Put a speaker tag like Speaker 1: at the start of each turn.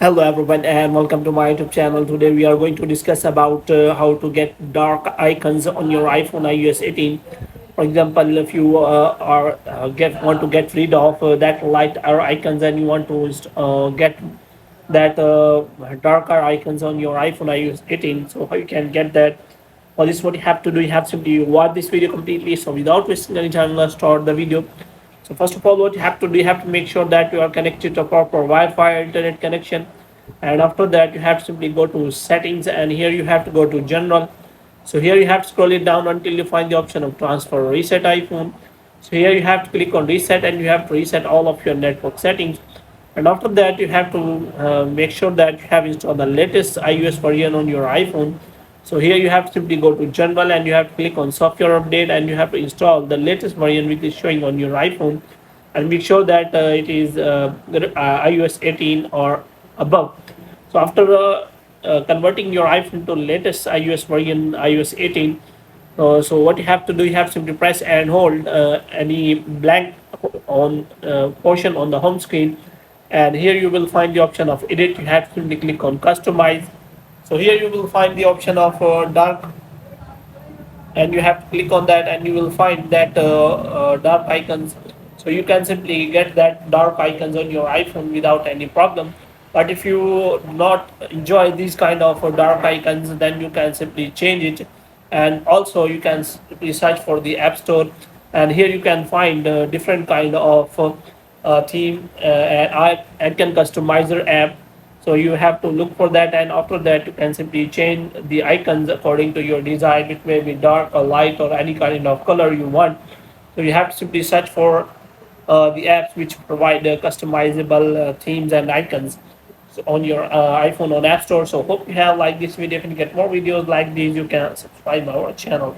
Speaker 1: Hello everyone and welcome to my YouTube channel. Today we are going to discuss about how to get dark icons on your iPhone iOS 18. For example, if you want to get rid of that light icons and you want to get that darker icons on your iPhone iOS 18, so how you can get that? For this, what you have to do, you have simply watch this video completely. So without wasting any time, let's start the video. So first of all, what you have to do, you have to make sure that you are connected to a proper Wi-Fi internet connection. And after that, you have to simply go to settings, and here you have to go to general. So here you have to scroll it down until you find the option of transfer or reset iPhone. So here you have to click on reset, and you have to reset all of your network settings. And after that, you have to make sure that you have installed the latest iOS version on your iPhone. So here you have to simply go to general, and you have to click on software update, and you have to install the latest version which is showing on your iPhone, and make sure that it is iOS 18 or above. So after converting your iPhone to latest iOS version, iOS 18, so what you have to do, you have to simply press and hold any blank on portion on the home screen, and here you will find the option of edit. You have to simply click on customize. So here you will find the option of dark, and you have to click on that, and you will find that dark icons. So you can simply get that dark icons on your iPhone without any problem. But if you not enjoy these kind of dark icons, then you can simply change it. And also you can simply search for the App Store, and here you can find different kind of theme and icon customizer app. So you have to look for that, and after that you can simply change the icons according to your design. It may be dark or light or any kind of color you want. So you have to simply search for the apps which provide customizable themes and icons on your iPhone on App Store. So hope you have liked this video. If you get more videos like these, you can subscribe our channel.